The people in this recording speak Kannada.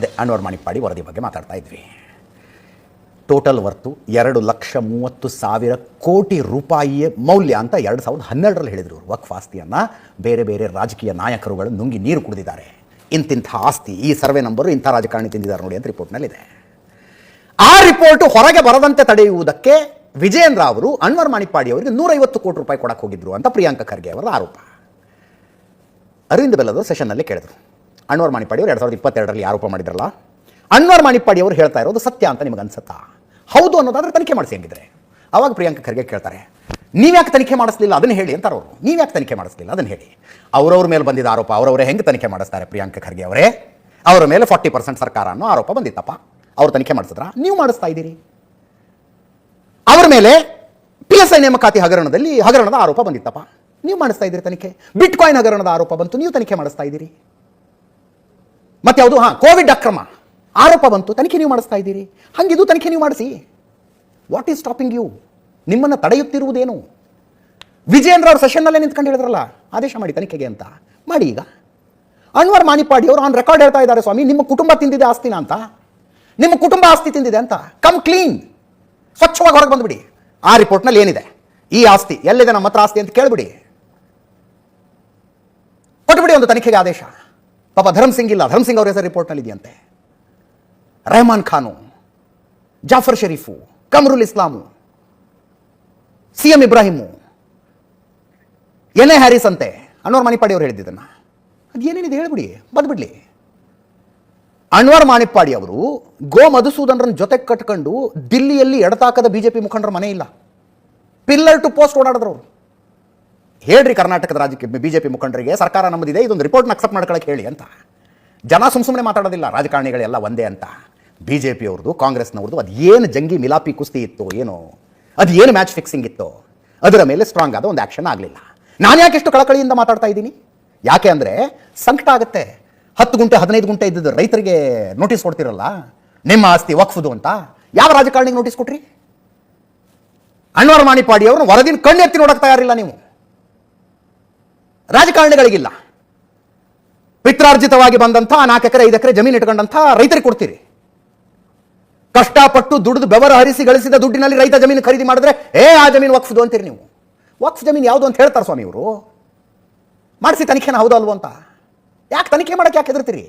ಇದೆ ಅನ್ವರ್ ಮಾಣಿಪ್ಪಾಡಿ ವರದಿ ಬಗ್ಗೆ ಮಾತಾಡ್ತಾ ಇದ್ವಿ. ಟೋಟಲ್ ವರ್ತು 2,30,30,000 ಕೋಟಿ ರೂಪಾಯಿಯ ಮೌಲ್ಯ ಅಂತ 2012ರಲ್ಲಿ ಹೇಳಿದರು. ವಕ್ಫ್ ಆಸ್ತಿಯನ್ನು ಬೇರೆ ಬೇರೆ ರಾಜಕೀಯ ನಾಯಕರುಗಳು ನುಂಗಿ ನೀರು ಕುಡಿದಿದ್ದಾರೆ. ಇಂತಿಂಥ ಆಸ್ತಿ, ಈ ಸರ್ವೆ ನಂಬರು ಇಂಥ ರಾಜಕಾರಣಿ ತಿಂದಿದ್ದಾರೆ ನೋಡಿ ಅಂತ ರಿಪೋರ್ಟ್ನಲ್ಲಿದೆ. ಆ ರಿಪೋರ್ಟ್ ಹೊರಗೆ ಬರದಂತೆ ತಡೆಯುವುದಕ್ಕೆ ವಿಜಯೇಂದ್ರ ಅವರು ಅನ್ವರ್ ಮಾಣಿಪ್ಪಾಡಿ ಅವರಿಗೆ 150 ಕೋಟಿ ರೂಪಾಯಿ ಕೊಡಕ್ಕೆ ಹೋಗಿದ್ರು ಅಂತ ಪ್ರಿಯಾಂಕ ಖರ್ಗೆ ಅವರ ಆರೋಪ. ಅರವಿಂದ್ ಬೆಲ್ಲದವರು ಸೆಷನ್ನಲ್ಲಿ ಕೇಳಿದ್ರು, ಅನ್ವರ್ ಮಾಣಿಪ್ಪಾಡಿ ಅವರು 2022ರಲ್ಲಿ ಆರೋಪ ಮಾಡಿದ್ರಲ್ಲ, ಅನ್ವರ್ ಮಾಣಿಪ್ಪಾಡಿ ಅವರು ಹೇಳ್ತಾ ಇರೋದು ಸತ್ಯ ಅಂತ ನಿಮಗೆ ಅನ್ಸುತ್ತಾ? ಹೌದು ಅನ್ನೋದಾದ್ರೆ ತನಿಖೆ ಮಾಡಿಸಿ ಹೆಂಗಿದ್ರೆ. ಅವಾಗ ಪ್ರಿಯಾಂಕ ಖರ್ಗೆ ಕೇಳ್ತಾರೆ, ನೀವ್ಯಾಕೆ ತನಿಖೆ ಮಾಡಿಸ್ಲಿಲ್ಲ ಅದನ್ನು ಹೇಳಿ ಅಂತಾರೆ ಅವರು. ನೀವ್ಯಾಕೆ ತನಿಖೆ ಮಾಡಿಸ್ಲಿಲ್ಲ ಅದನ್ನು ಹೇಳಿ. ಅವರವ್ರ ಮೇಲೆ ಬಂದಿದ್ದ ಆರೋಪ ಅವರವರೇ ಹೆಂಗೆ ತನಿಖೆ ಮಾಡಿಸ್ತಾರೆ? ಪ್ರಿಯಾಂಕ ಖರ್ಗೆ ಅವರೇ, ಅವರ ಮೇಲೆ 40% ಸರ್ಕಾರ ಅನ್ನೋ ಆರೋಪ ಬಂದಿತ್ತಪ್ಪ, ಅವ್ರು ತನಿಖೆ ಮಾಡಿಸಿದ್ರ? ನೀವು ಮಾಡಿಸ್ತಾ ಇದ್ದೀರಿ. ಅವರ ಮೇಲೆ PSI ನೇಮಕಾತಿ ಹಗರಣದ ಆರೋಪ ಬಂದಿತ್ತಪ್ಪ, ನೀವು ಮಾಡಿಸ್ತಾ ಇದ್ದೀರಿ ತನಿಖೆ. ಬಿಟ್ಕಾಯಿನ್ ಹಗರಣದ ಆರೋಪ ಬಂತು, ನೀವು ತನಿಖೆ ಮಾಡಿಸ್ತಾ ಇದ್ದೀರಿ. ಮತ್ತೆ ಯಾವುದು ಕೋವಿಡ್ ಅಕ್ರಮ ಆರೋಪ ಬಂತು, ತನಿಖೆ ನೀವು ಮಾಡಿಸ್ತಾ ಇದ್ದೀರಿ. ಹಂಗಿದು ತನಿಖೆ ನೀವು ಮಾಡಿಸಿ. What is stopping you? ನಿಮ್ಮನ್ನು ತಡೆಯುತ್ತಿರುವುದೇನು? ವಿಜಯೇಂದ್ರ ಅವರು ಸೆಷನ್ನಲ್ಲೇ ನಿಂತ್ಕೊಂಡು ಹೇಳಿದ್ರಲ್ಲ, ಆದೇಶ ಮಾಡಿ ತನಿಖೆಗೆ ಅಂತ. ಮಾಡಿ. ಈಗ ಅನ್ವರ್ ಮಾಣಿಪ್ಪಾಡಿ ಅವರು ಆನ್ ರೆಕಾರ್ಡ್ ಹೇಳ್ತಾ ಇದ್ದಾರೆ, ಸ್ವಾಮಿ ನಿಮ್ಮ ಕುಟುಂಬ ತಿಂದಿದೆ ಆಸ್ತಿನ ಅಂತ, ನಿಮ್ಮ ಕುಟುಂಬ ಆಸ್ತಿ ತಿಂದಿದೆ ಅಂತ. ಕಮ್ ಕ್ಲೀನ್, ಸ್ವಚ್ಛವಾಗಿ ಹೊರಗೆ ಬಂದುಬಿಡಿ. ಆ ರಿಪೋರ್ಟ್ನಲ್ಲಿ ಏನಿದೆ, ಈ ಆಸ್ತಿ ಎಲ್ಲಿದೆ, ನಮ್ಮ ಹತ್ರ ಆಸ್ತಿ ಅಂತ ಕೇಳಿಬಿಡಿ, ಕೊಟ್ಟುಬಿಡಿ ಒಂದು ತನಿಖೆಗೆ ಆದೇಶ. ಪಾಪ ಧರ್ಮ್ ಸಿಂಗ್ ಇಲ್ಲ, ಧರ್ಮ್ ಸಿಂಗ್ ಅವ್ರ ಹೆಸರು ರಿಪೋರ್ಟ್ನಲ್ಲಿ ಇದೆಯಂತೆ. ರೆಹಮಾನ್ ಖಾನು, ಜಾಫರ್ ಶರೀಫು, ಕಮರುಲ್ ಇಸ್ಲಾಮು, CM ಇಬ್ರಾಹಿಮು, NA ಹ್ಯಾರಿಸ್ ಅಂತೆ ಅನ್ವರ್ ಮಾಣಿಪ್ಪಾಡಿ ಅವರು ಹೇಳಿದ್ದನ್ನ. ಅದು ಏನೇನಿದೆ ಹೇಳಿಬಿಡಿ, ಬಂದ್ಬಿಡ್ಲಿ. ಅನ್ವರ್ ಮಾಣಿಪ್ಪಾಡಿ ಅವರು ಗೋ ಮಧುಸೂದನ್ರನ್ನ ಜೊತೆ ಕಟ್ಕೊಂಡು ದಿಲ್ಲಿಯಲ್ಲಿ ಎಡತಾಕದ BJP ಮುಖಂಡರ ಮನೆ ಇಲ್ಲ, ಪಿಲ್ಲರ್ ಟು ಪೋಸ್ಟ್ ಓಡಾಡಿದ್ರು ಅವರು. ಹೇಳ್ರಿ ಕರ್ನಾಟಕದ ರಾಜಕೀಯ BJP ಮುಖಂಡರಿಗೆ, ಸರ್ಕಾರ ನಮ್ಮದಿದೆ, ಇದೊಂದು ರಿಪೋರ್ಟ್ನ ಅಕ್ಸೆಪ್ಟ್ ಮಾಡ್ಕೊಳಕ್ಕೆ ಹೇಳಿ ಅಂತ. ಜನ ಸುಮ್ಮನೆ ಮಾತಾಡೋದಿಲ್ಲ, ರಾಜಕಾರಣಿಗಳೆಲ್ಲ ಒಂದೇ ಅಂತ. BJP ಅವ್ರದ್ದು, ಕಾಂಗ್ರೆಸ್ನವ್ರದ್ದು ಅದು ಏನು ಜಂಗಿ ಮಿಲಾಪಿ ಕುಸ್ತಿ ಇತ್ತು ಏನೋ, ಅದು ಏನು ಮ್ಯಾಚ್ ಫಿಕ್ಸಿಂಗ್ ಇತ್ತು, ಅದರ ಮೇಲೆ ಸ್ಟ್ರಾಂಗ್ ಆದ ಒಂದು ಆ್ಯಕ್ಷನ್ ಆಗಲಿಲ್ಲ. ನಾನು ಯಾಕೆ ಎಷ್ಟು ಕಳಕಳಿಯಿಂದ ಮಾತಾಡ್ತಾ ಇದ್ದೀನಿ? ಯಾಕೆ ಅಂದರೆ ಸಂಕಟ ಆಗುತ್ತೆ. 10 ಗುಂಟೆ 15 ಗುಂಟೆ ಇದ್ದಿದ್ದು ರೈತರಿಗೆ ನೋಟಿಸ್ ಕೊಡ್ತಿರಲ್ಲ, ನಿಮ್ಮ ಆಸ್ತಿ ವಕ್ಫ್ದು ಅಂತ. ಯಾವ ರಾಜಕಾರಣಿಗೆ ನೋಟಿಸ್ ಕೊಟ್ರಿ? ಅನ್ವರ್ ಮಾಣಿಪ್ಪಾಡಿ ಅವ್ರನ್ನ ವರದಿನ ಕಣ್ಣು ಎತ್ತಿ ನೋಡಕ್ಕೆ ತಯಾರಿಲ್ಲ ನೀವು. ರಾಜಕಾರಣಿಗಳಿಗಿಲ್ಲ, ಪಿತ್ರಾರ್ಜಿತವಾಗಿ ಬಂದಂಥ 4 ಎಕರೆ 5 ಎಕರೆ ಜಮೀನು ಇಟ್ಕೊಂಡಂಥ ರೈತರಿಗೆ ಕೊಡ್ತೀರಿ. ಕಷ್ಟಪಟ್ಟು ದುಡಿದು ಬೆವರು ಹರಿಸಿ ಗಳಿಸಿದ ದುಡ್ಡಿನಲ್ಲಿ ರೈತ ಜಮೀನು ಖರೀದಿ ಮಾಡಿದ್ರೆ ಆ ಜಮೀನು ವಕ್ಫ್ದು ಅಂತೀರಿ ನೀವು. ವಕ್ಫ್ ಜಮೀನು ಯಾವುದು ಅಂತ ಹೇಳ್ತಾರೆ ಸ್ವಾಮಿ ಇವರು. ಮಾಡಿಸಿ ತನಿಖೆನ ಹೌದು ಅಲ್ವೋ ಅಂತ. ಯಾಕೆ ತನಿಖೆ ಮಾಡಕ್ಕೆ ಯಾಕೆ ಹೆದರ್ತೀರಿ?